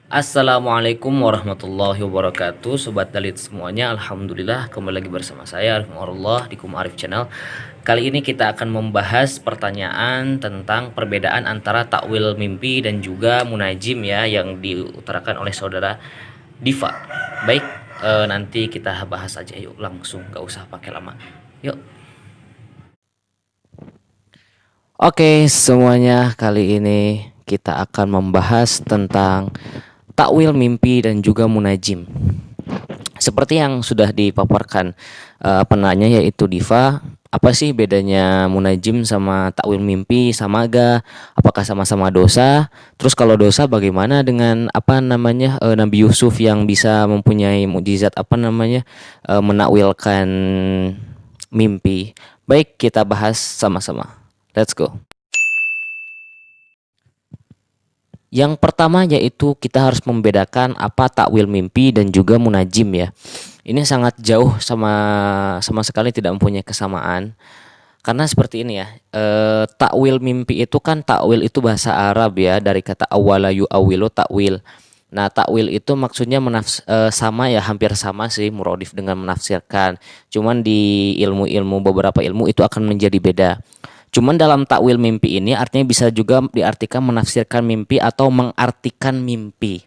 Assalamualaikum warahmatullahi wabarakatuh, Sobat Dalit semuanya. Alhamdulillah kembali lagi bersama saya Arif di Kum Arif Channel. Kali ini kita akan membahas pertanyaan tentang perbedaan antara takwil mimpi dan juga munajim ya, yang diutarakan oleh saudara Diva. Baik, nanti kita bahas aja yuk, langsung, gak usah pakai lama. Yuk. Oke semuanya, kali ini kita akan membahas tentang takwil mimpi dan juga munajim. Seperti yang sudah dipaparkan penanya yaitu Diva, apa sih bedanya munajim sama takwil mimpi, sama gak? Apakah sama-sama dosa? Terus kalau dosa bagaimana dengan Nabi Yusuf yang bisa mempunyai mukjizat menakwilkan mimpi? Baik, kita bahas sama-sama. Let's go. Yang pertama yaitu kita harus membedakan apa takwil mimpi dan juga munajim ya. Ini sangat jauh, sama sekali tidak mempunyai kesamaan. Karena seperti ini ya, takwil mimpi itu kan, takwil itu bahasa Arab ya, dari kata awala yu'awilu takwil. Nah, takwil itu maksudnya sama ya, hampir sama sih, muradif dengan menafsirkan. Cuman di beberapa ilmu itu akan menjadi beda. Cuman dalam takwil mimpi ini artinya bisa juga diartikan menafsirkan mimpi atau mengartikan mimpi.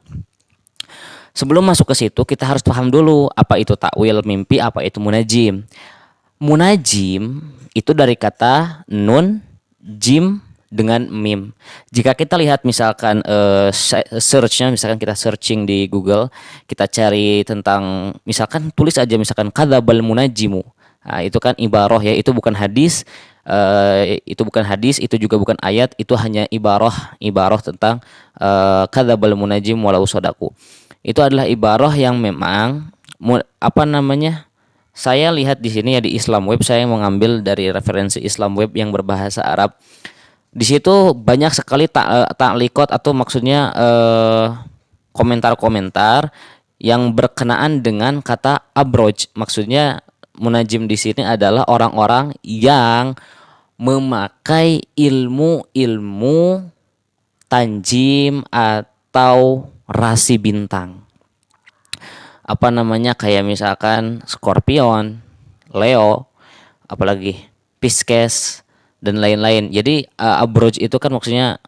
Sebelum masuk ke situ kita harus paham dulu apa itu takwil mimpi, apa itu munajim. Munajim itu dari kata nun, jim dengan mim. Jika kita lihat misalkan searchnya, misalkan kita searching di Google, kita cari tentang, misalkan tulis aja misalkan kadzabal munajimu. Nah, itu kan ibarah ya, itu bukan hadis. Itu juga bukan ayat, itu hanya ibarah tentang kadzabal munajim walau sadaku. Itu adalah ibarah yang memang saya lihat di sini ya, di Islam Web, saya mengambil dari referensi Islam Web yang berbahasa Arab. Di situ banyak sekali ta'liqat atau maksudnya komentar-komentar yang berkenaan dengan kata abroj. Maksudnya munajim di sini adalah orang-orang yang memakai ilmu tanjim atau rasi bintang. Kayak misalkan Scorpion, Leo, apalagi Pisces dan lain-lain. Jadi abroj itu kan maksudnya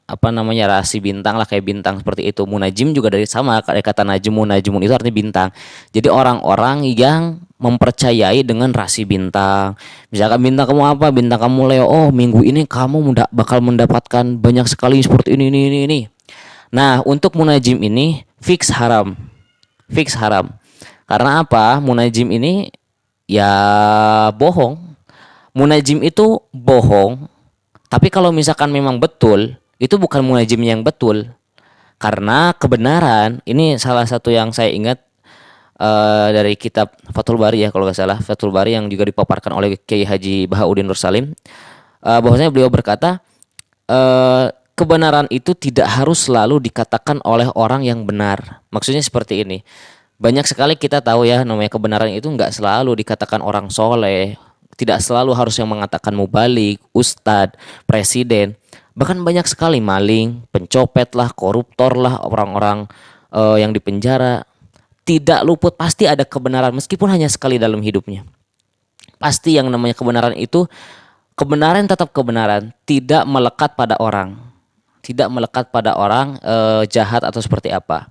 rasi bintang lah, kayak bintang seperti itu. Munajim juga dari sama, kayak kata najimun itu artinya bintang. Jadi orang-orang yang mempercayai dengan rasi bintang. Misalkan bintang kamu apa? Bintang kamu Leo. Oh, minggu ini kamu bakal mendapatkan banyak sekali seperti ini. Nah, untuk munajim ini fix haram. Karena apa? Munajim ini ya bohong. Munajim itu bohong. Tapi kalau misalkan memang betul, itu bukan munajim yang betul. Karena kebenaran, ini salah satu yang saya ingat dari kitab Fathul Bari ya, kalau nggak salah, Fathul Bari yang juga dipaparkan oleh Kiai Haji Bahauddin Nur Salim, bahwasanya beliau berkata, kebenaran itu tidak harus selalu dikatakan oleh orang yang benar. Maksudnya seperti ini. Banyak sekali kita tahu ya, namanya kebenaran itu nggak selalu dikatakan orang soleh, tidak selalu harus yang mengatakan mubalik, ustadz, presiden. Bahkan banyak sekali maling, pencopet lah, koruptor lah, orang-orang yang dipenjara. Tidak luput, pasti ada kebenaran meskipun hanya sekali dalam hidupnya. Pasti yang namanya kebenaran itu, kebenaran tetap kebenaran, tidak melekat pada orang. Tidak melekat pada orang jahat atau seperti apa.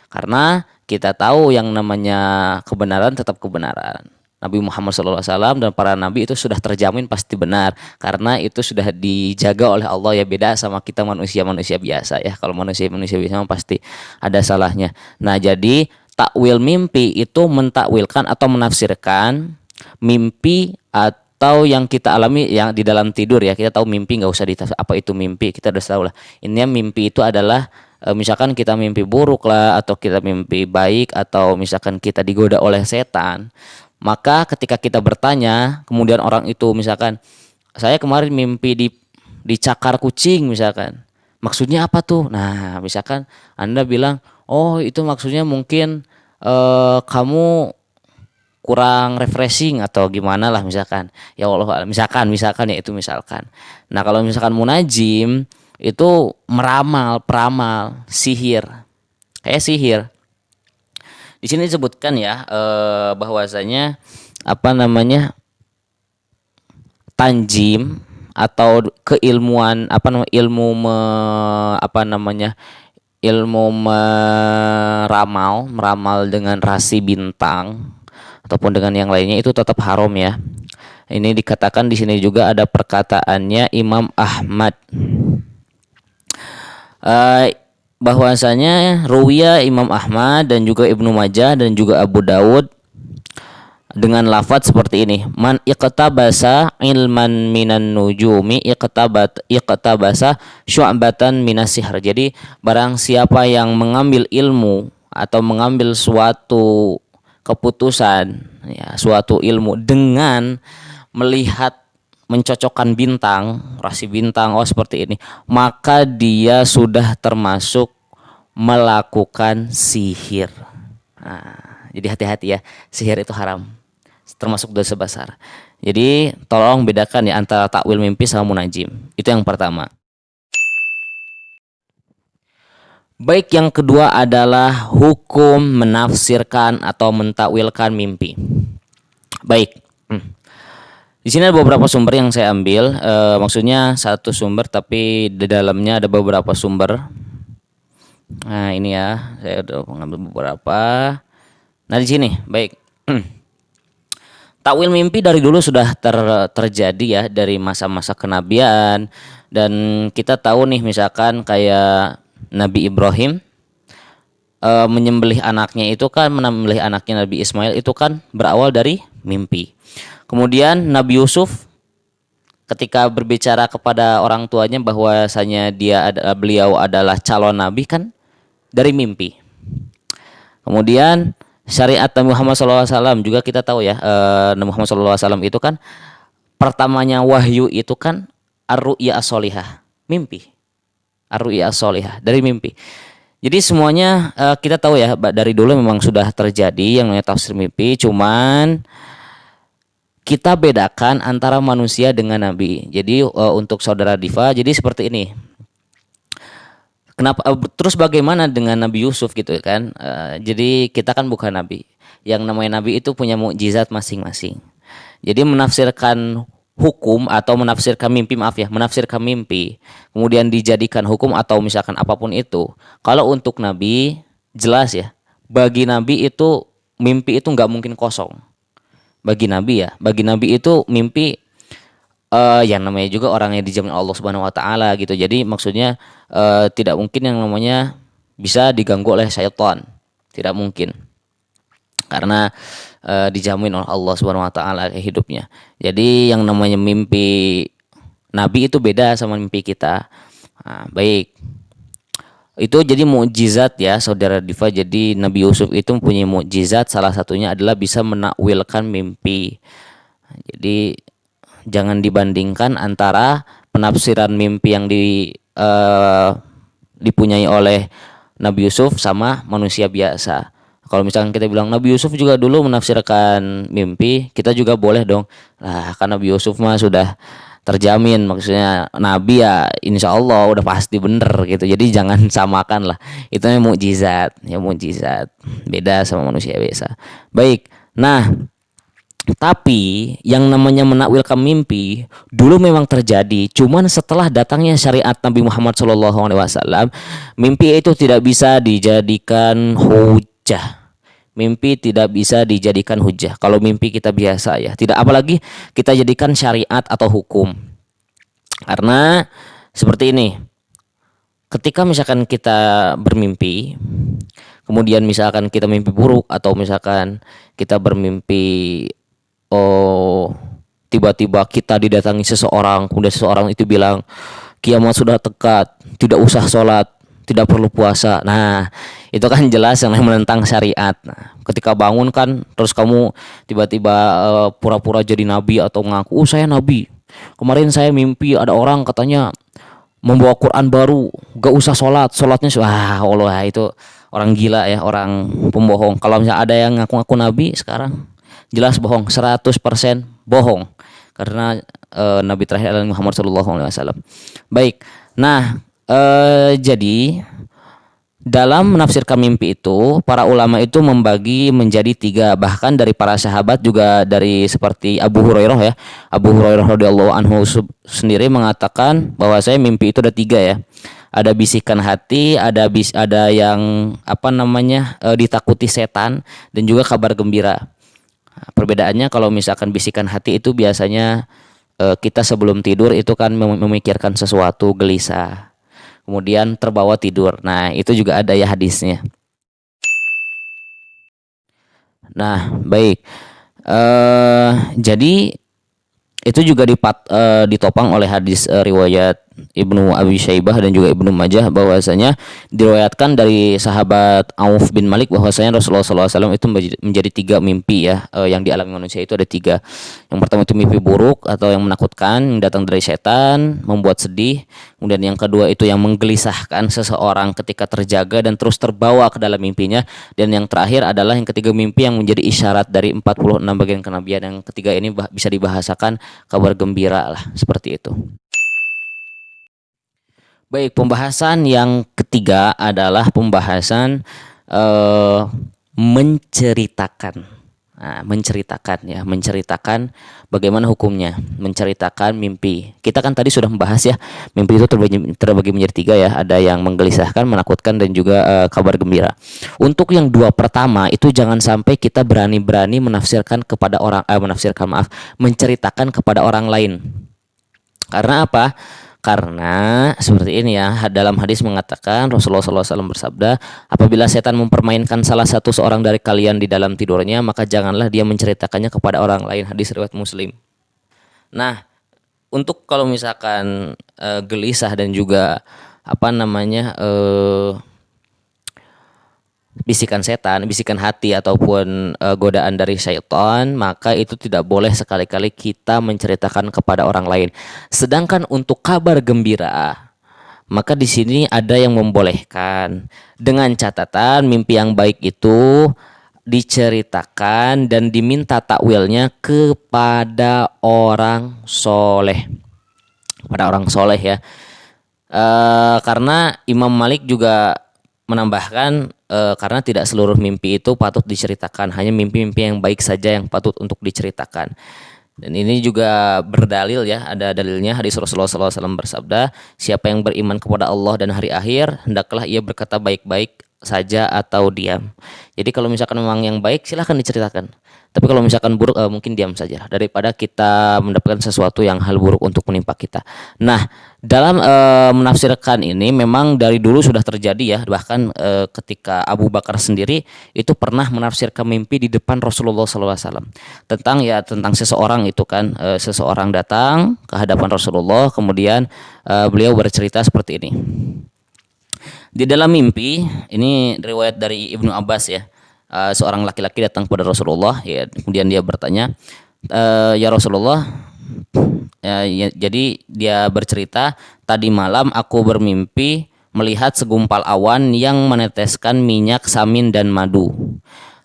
Karena kita tahu yang namanya kebenaran tetap kebenaran. Nabi Muhammad SAW dan para nabi itu sudah terjamin pasti benar, karena itu sudah dijaga oleh Allah ya. Beda sama kita manusia biasa ya. Kalau manusia biasa pasti ada salahnya. Nah, jadi takwil mimpi itu mentakwilkan atau menafsirkan mimpi atau yang kita alami yang di dalam tidur ya. Kita tahu mimpi, nggak usah ditafsir apa itu mimpi, kita udah tahu lah. Intinya mimpi itu adalah misalkan kita mimpi buruk lah, atau kita mimpi baik, atau misalkan kita digoda oleh setan. Maka ketika kita bertanya, kemudian orang itu misalkan, saya kemarin mimpi dicakar kucing misalkan. Maksudnya apa tuh? Nah, misalkan Anda bilang, Oh, itu maksudnya mungkin kamu kurang refreshing atau gimana lah misalkan. Ya Allah, misalkan ya itu misalkan. Nah, kalau misalkan munajim itu meramal, peramal, sihir. Kayak sihir. Di sini disebutkan ya bahwasanya apa namanya? Tanjim atau keilmuan apa namanya apa namanya ilmu meramal dengan rasi bintang ataupun dengan yang lainnya itu tetap haram ya. Ini dikatakan di sini juga ada perkataannya Imam Ahmad, uh, bahwasanya ruwiya Imam Ahmad dan juga Ibnu Majah dan juga Abu Dawud dengan lafaz seperti ini, man iqtabasa ilman minan nujumi iqtabasa syu'batan minas sihr. Jadi barang siapa yang mengambil ilmu atau mengambil suatu keputusan ya, suatu ilmu dengan melihat mencocokkan bintang, rasi bintang, oh seperti ini, maka dia sudah termasuk melakukan sihir. Nah, jadi hati-hati ya, sihir itu haram, termasuk dosa besar. Jadi tolong bedakan ya antara takwil mimpi sama munajim. Itu yang pertama. Baik, yang kedua adalah hukum menafsirkan atau mentakwilkan mimpi. Baik. Di sini ada beberapa sumber yang saya ambil. Maksudnya satu sumber tapi di dalamnya ada beberapa sumber. Nah, ini ya, saya udah mengambil beberapa. Nah, di sini, baik. Takwil mimpi dari dulu sudah terjadi ya dari masa-masa kenabian, dan kita tahu nih misalkan kayak Nabi Ibrahim menyembelih anaknya itu kan, menyembelih anaknya Nabi Ismail itu kan berawal dari mimpi. Kemudian Nabi Yusuf ketika berbicara kepada orang tuanya bahwasanya beliau adalah calon nabi kan dari mimpi. Kemudian syariat Nabi Muhammad SAW juga kita tahu ya, Nabi Muhammad SAW itu kan pertamanya wahyu itu kan ar-ru'ya as-solihah, mimpi. Ar-ru'ya as-solihah dari mimpi. Jadi semuanya kita tahu ya dari dulu memang sudah terjadi yang namanya tafsir mimpi, cuman kita bedakan antara manusia dengan nabi. Jadi untuk saudara Diva, jadi seperti ini. Kenapa terus bagaimana dengan Nabi Yusuf gitu kan? Jadi kita kan bukan nabi. Yang namanya nabi itu punya mukjizat masing-masing. Jadi menafsirkan hukum atau menafsirkan mimpi, menafsirkan mimpi kemudian dijadikan hukum atau misalkan apapun itu. Kalau untuk nabi jelas ya. Bagi nabi itu mimpi itu nggak mungkin kosong. Bagi nabi itu mimpi yang namanya juga orang yang dijamin Allah Subhanahu wa taala gitu. Jadi maksudnya tidak mungkin yang namanya bisa diganggu oleh syaitan. Tidak mungkin. Karena dijamin oleh Allah Subhanahu wa taala hidupnya. Jadi yang namanya mimpi nabi itu beda sama mimpi kita. Nah, baik. Itu jadi mukjizat ya saudara Diva. Jadi Nabi Yusuf itu mempunyai mukjizat, salah satunya adalah bisa menakwilkan mimpi. Jadi jangan dibandingkan antara penafsiran mimpi yang dipunyai oleh Nabi Yusuf sama manusia biasa. Kalau misalkan kita bilang Nabi Yusuf juga dulu menafsirkan mimpi, kita juga boleh dong. Lah kan Nabi Yusuf mah sudah terjamin, maksudnya nabi ya insya Allah udah pasti bener gitu. Jadi jangan samakan lah, itu yang mukjizat, beda sama manusia biasa. Baik, nah tapi yang namanya menakwilkan mimpi dulu memang terjadi, cuman setelah datangnya syariat Nabi Muhammad SAW, mimpi itu tidak bisa dijadikan hujah. Mimpi tidak bisa dijadikan hujah. Kalau mimpi kita biasa ya, tidak, apalagi kita jadikan syariat atau hukum. Karena seperti ini, ketika misalkan kita bermimpi, kemudian misalkan kita mimpi buruk atau misalkan kita bermimpi tiba-tiba kita didatangi seseorang, kemudian seseorang itu bilang kiamat sudah dekat, tidak usah sholat, tidak perlu puasa. Nah, itu kan jelas yang menentang syariat. Nah, ketika bangun kan terus kamu tiba-tiba pura-pura jadi nabi atau ngaku, saya nabi. Kemarin saya mimpi ada orang katanya membawa Quran baru, gak usah sholat, sholatnya wah Allah, itu orang gila ya, orang pembohong. Kalau misalnya ada yang ngaku-ngaku nabi sekarang jelas bohong, 100% bohong. Karena nabi terakhir adalah Muhammad sallallahu alaihi wasallam. Baik. Nah, jadi dalam menafsirkan mimpi itu, para ulama itu membagi menjadi tiga. Bahkan dari para sahabat juga, dari seperti Abu Hurairah ya. Abu Hurairah radhiyallahu anhu sendiri mengatakan bahwa saya mimpi itu ada tiga ya. Ada bisikan hati, ada yang apa namanya ditakuti setan, dan juga kabar gembira. Nah, perbedaannya kalau misalkan bisikan hati itu biasanya kita sebelum tidur itu kan memikirkan sesuatu, gelisah, kemudian terbawa tidur. Nah, itu juga ada ya hadisnya. Nah, baik. Jadi itu juga ditopang oleh hadis riwayat Ibnu Abi Syaibah dan juga Ibnu Majah, bahwasanya diriwayatkan dari sahabat Auf bin Malik bahwasanya Rasulullah SAW itu menjadi tiga mimpi ya, yang dialami manusia itu ada tiga. Yang pertama itu mimpi buruk atau yang menakutkan, yang datang dari setan, membuat sedih. Kemudian yang kedua itu yang menggelisahkan seseorang ketika terjaga dan terus terbawa ke dalam mimpinya. Dan yang terakhir adalah yang ketiga, mimpi yang menjadi isyarat dari 46 bagian kenabian. Yang ketiga ini bisa dibahasakan kabar gembira lah, seperti itu. Baik, pembahasan yang ketiga adalah pembahasan menceritakan. Nah, menceritakan bagaimana hukumnya, menceritakan mimpi. Kita kan tadi sudah membahas ya, mimpi itu terbagi menjadi tiga ya, ada yang menggelisahkan, menakutkan, dan juga kabar gembira. Untuk yang dua pertama itu jangan sampai kita berani-berani menceritakan kepada orang lain. Karena apa? Karena seperti ini ya, dalam hadis mengatakan Rasulullah SAW bersabda, apabila setan mempermainkan salah satu seorang dari kalian di dalam tidurnya, maka janganlah dia menceritakannya kepada orang lain. Hadis riwayat Muslim. Nah, untuk kalau misalkan gelisah dan juga apa namanya bisikan setan, bisikan hati ataupun godaan dari syaitan, maka itu tidak boleh sekali-kali kita menceritakan kepada orang lain. Sedangkan untuk kabar gembira, maka di sini ada yang membolehkan, dengan catatan mimpi yang baik itu diceritakan dan diminta takwilnya kepada orang soleh, ya. Karena Imam Malik juga menambahkan karena tidak seluruh mimpi itu patut diceritakan, hanya mimpi-mimpi yang baik saja yang patut untuk diceritakan. Dan ini juga berdalil ya, ada dalilnya, hadis Rasulullah SAW bersabda, siapa yang beriman kepada Allah dan hari akhir, hendaklah ia berkata baik-baik saja atau diam. Jadi kalau misalkan memang yang baik silahkan diceritakan, tapi kalau misalkan buruk mungkin diam saja, daripada kita mendapatkan sesuatu yang hal buruk untuk menimpa kita. Nah, dalam menafsirkan ini memang dari dulu sudah terjadi ya, bahkan ketika Abu Bakar sendiri itu pernah menafsirkan mimpi di depan Rasulullah SAW tentang seseorang itu kan, seseorang datang ke hadapan Rasulullah, kemudian beliau bercerita seperti ini. Di dalam mimpi, ini riwayat dari Ibnu Abbas ya, seorang laki-laki datang kepada Rasulullah ya, kemudian dia bertanya, ya Rasulullah, jadi dia bercerita, tadi malam aku bermimpi melihat segumpal awan yang meneteskan minyak samin dan madu.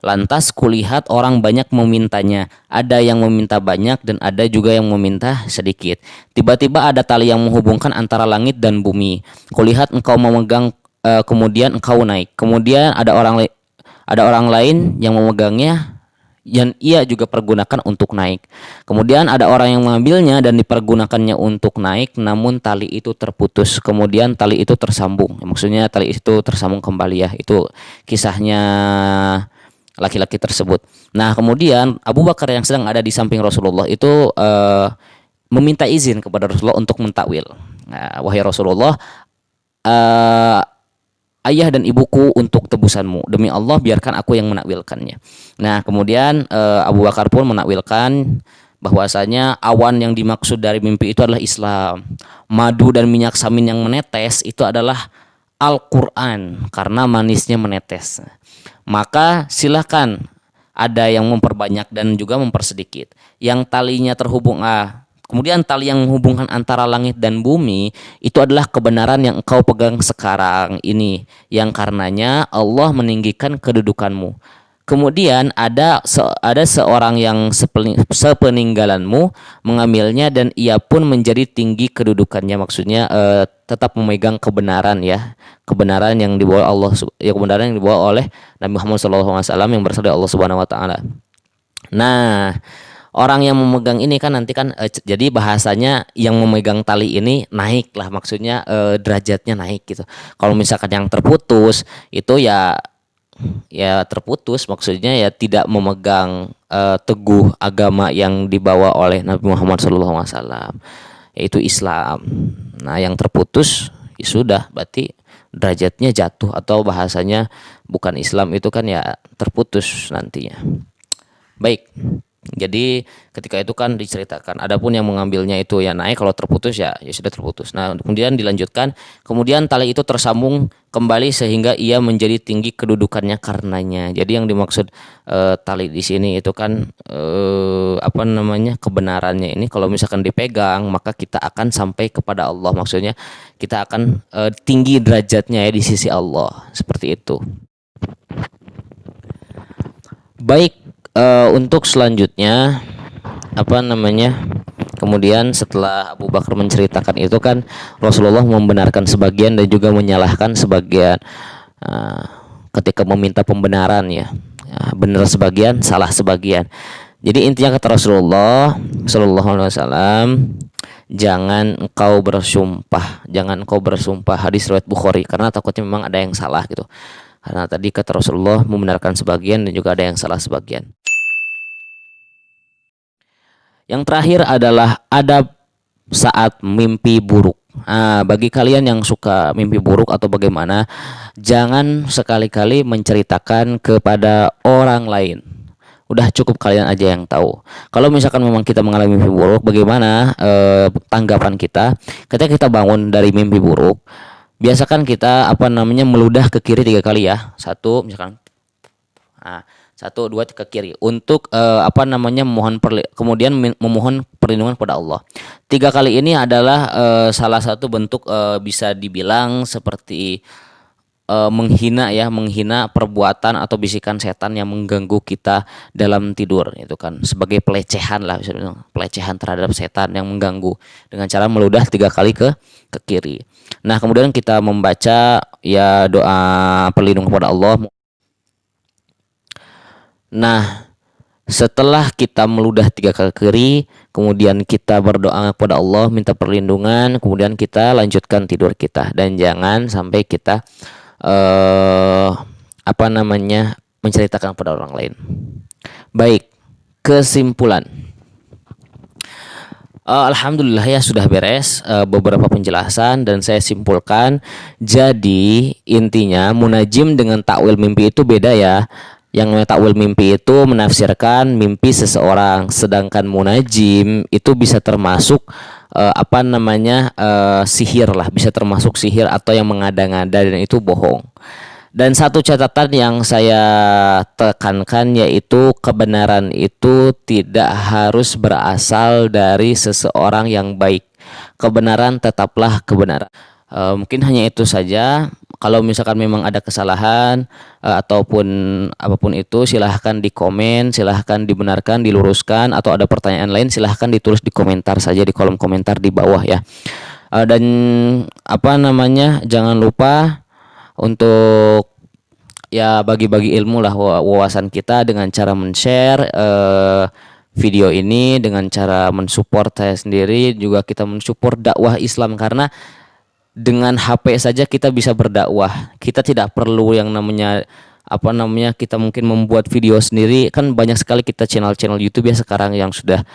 Lantas kulihat orang banyak memintanya, ada yang meminta banyak dan ada juga yang meminta sedikit. Tiba-tiba ada tali yang menghubungkan antara langit dan bumi. Kulihat engkau memegang, kemudian engkau naik. Kemudian ada orang lain yang memegangnya dan ia juga pergunakan untuk naik. Kemudian ada orang yang mengambilnya dan dipergunakannya untuk naik, namun tali itu terputus. Kemudian tali itu tersambung. Maksudnya tali itu tersambung kembali ya. Itu kisahnya laki-laki tersebut. Nah, kemudian Abu Bakar yang sedang ada di samping Rasulullah itu meminta izin kepada Rasulullah untuk mentakwil. Nah, wahai Rasulullah, ayah dan ibuku untuk tebusanmu, demi Allah biarkan aku yang menakwilkannya. Nah, kemudian Abu Bakar pun menakwilkan bahwasanya awan yang dimaksud dari mimpi itu adalah Islam. Madu dan minyak samin yang menetes itu adalah Al-Quran karena manisnya menetes. Maka silakan ada yang memperbanyak dan juga mempersedikit. Yang talinya terhubung Kemudian tali yang menghubungkan antara langit dan bumi itu adalah kebenaran yang engkau pegang sekarang ini, yang karenanya Allah meninggikan kedudukanmu. Kemudian ada seorang yang sepeninggalanmu mengambilnya dan ia pun menjadi tinggi kedudukannya. Maksudnya tetap memegang kebenaran ya, kebenaran yang dibawa Allah, ya kebenaran yang dibawa oleh Nabi Muhammad SAW yang berasal dari Allah Subhanahu Wa Taala. Nah, orang yang memegang ini kan nanti kan jadi bahasanya yang memegang tali ini naik lah, maksudnya derajatnya naik gitu. Kalau misalkan yang terputus itu ya terputus, maksudnya ya tidak memegang teguh agama yang dibawa oleh Nabi Muhammad SAW, yaitu Islam. Nah, yang terputus ya sudah berarti derajatnya jatuh, atau bahasanya bukan Islam itu kan ya terputus nantinya. Baik. Jadi ketika itu kan diceritakan, adapun yang mengambilnya itu ya naik, kalau terputus ya sudah terputus. Nah, kemudian dilanjutkan, kemudian tali itu tersambung kembali sehingga ia menjadi tinggi kedudukannya karenanya. Jadi yang dimaksud tali di sini itu kan apa namanya, kebenarannya ini kalau misalkan dipegang maka kita akan sampai kepada Allah. Maksudnya kita akan tinggi derajatnya ya di sisi Allah, seperti itu. Baik. Untuk selanjutnya apa namanya, kemudian setelah Abu Bakar menceritakan itu kan Rasulullah membenarkan sebagian dan juga menyalahkan sebagian, ketika meminta pembenaran ya, benar sebagian, salah sebagian. Jadi intinya kata Rasulullah Shallallahu Alaihi Wasallam, jangan engkau bersumpah, hadis riwayat Bukhari, karena takutnya memang ada yang salah gitu. Karena tadi kata Rasulullah membenarkan sebagian dan juga ada yang salah sebagian. Yang terakhir adalah adab saat mimpi buruk. Nah, bagi kalian yang suka mimpi buruk atau bagaimana, jangan sekali-kali menceritakan kepada orang lain. Udah cukup kalian aja yang tahu. Kalau misalkan memang kita mengalami mimpi buruk, bagaimana tanggapan kita ketika kita bangun dari mimpi buruk? Biasakan kita apa namanya meludah ke kiri 3 kali ya. Satu misalkan. Nah, 1, 2 ke kiri untuk apa namanya kemudian memohon perlindungan kepada Allah. 3 kali ini adalah salah satu bentuk bisa dibilang seperti menghina perbuatan atau bisikan setan yang mengganggu kita dalam tidur, itu kan sebagai pelecehan lah, bisa bilang pelecehan terhadap setan yang mengganggu dengan cara meludah 3 kali ke kiri. Nah, kemudian kita membaca ya doa perlindungan kepada Allah. Nah, setelah kita meludah 3 kali kiri, kemudian kita berdoa kepada Allah, minta perlindungan, kemudian kita lanjutkan tidur kita, dan jangan sampai kita apa namanya menceritakan kepada orang lain. Baik, kesimpulan. Alhamdulillah ya sudah beres beberapa penjelasan dan saya simpulkan. Jadi intinya munajim dengan takwil mimpi itu beda ya. Yang namanya takwil mimpi itu menafsirkan mimpi seseorang, sedangkan munajim itu bisa termasuk apa namanya sihir lah, bisa termasuk sihir atau yang mengada-ngada, dan itu bohong. Dan satu catatan yang saya tekankan yaitu kebenaran itu tidak harus berasal dari seseorang yang baik. Kebenaran tetaplah kebenaran. Mungkin hanya itu saja. Kalau misalkan memang ada kesalahan ataupun apapun itu, silahkan di komen, silahkan dibenarkan, diluruskan, atau ada pertanyaan lain silahkan ditulis di komentar saja, di kolom komentar di bawah ya. Dan apa namanya, jangan lupa untuk ya bagi-bagi ilmu lah, wawasan kita dengan cara men-share video ini, dengan cara mensupport saya sendiri, juga kita mensupport dakwah Islam, karena dengan HP saja kita bisa berdakwah. Kita tidak perlu yang namanya apa namanya kita mungkin membuat video sendiri. Kan banyak sekali kita channel-channel YouTube ya sekarang yang sudah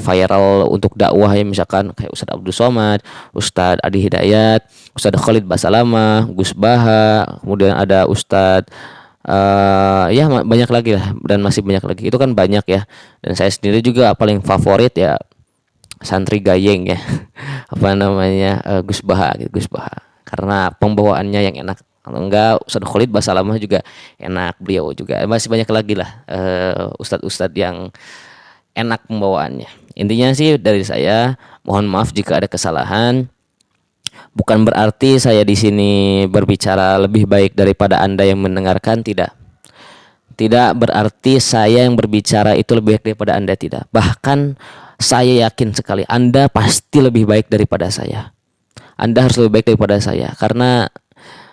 viral untuk dakwah ya, misalkan kayak Ustadz Abdul Somad, Ustadz Adi Hidayat, Ustadz Khalid Basalamah, Gus Baha, kemudian ada Ustadz ya banyak lagi lah, dan masih banyak lagi. Itu kan banyak ya. Dan saya sendiri juga paling favorit ya Santri Gayeng ya apa namanya Gus Baha gitu, Gus Baha, karena pembawaannya yang enak. Kalau enggak Ustadz Khalid Basalamah juga enak, beliau juga masih banyak lagi lah ustadz-ustadz yang enak pembawaannya. Intinya sih dari saya, mohon maaf jika ada kesalahan. Bukan berarti saya di sini berbicara lebih baik daripada Anda yang mendengarkan, tidak. Tidak berarti saya yang berbicara itu lebih baik daripada Anda, tidak. Bahkan saya yakin sekali Anda pasti lebih baik daripada saya. Anda harus lebih baik daripada saya karena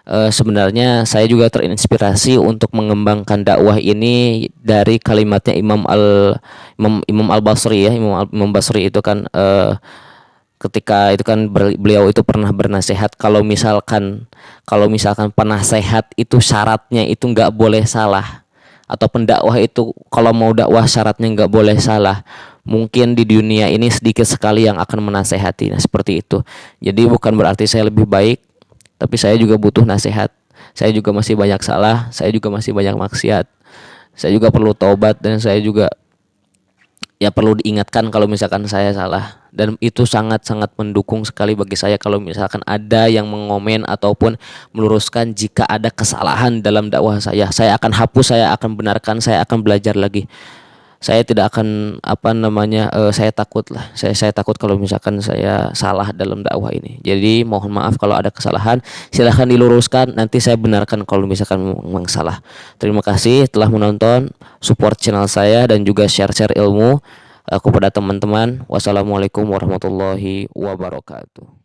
sebenarnya saya juga terinspirasi untuk mengembangkan dakwah ini dari kalimatnya Imam Al Basri ya. Imam Basri itu kan ketika itu kan beliau itu pernah bernasehat kalau misalkan penasehat itu syaratnya itu nggak boleh salah, atau pendakwah itu kalau mau dakwah syaratnya nggak boleh salah, mungkin di dunia ini sedikit sekali yang akan menasehati. Nah, seperti itu. Jadi bukan berarti saya lebih baik, tapi saya juga butuh nasihat. Saya juga masih banyak salah, saya juga masih banyak maksiat. Saya juga perlu taubat, dan saya juga ya perlu diingatkan kalau misalkan saya salah. Dan itu sangat-sangat mendukung sekali bagi saya kalau misalkan ada yang mengomen ataupun meluruskan jika ada kesalahan dalam dakwah saya akan hapus, saya akan benarkan, saya akan belajar lagi. Saya tidak akan saya takut lah, saya takut kalau misalkan saya salah dalam dakwah ini. Jadi mohon maaf kalau ada kesalahan, silahkan diluruskan, nanti saya benarkan kalau misalkan memang salah. Terima kasih telah menonton, support channel saya dan juga share-share ilmu kepada teman-teman. Wassalamualaikum warahmatullahi wabarakatuh.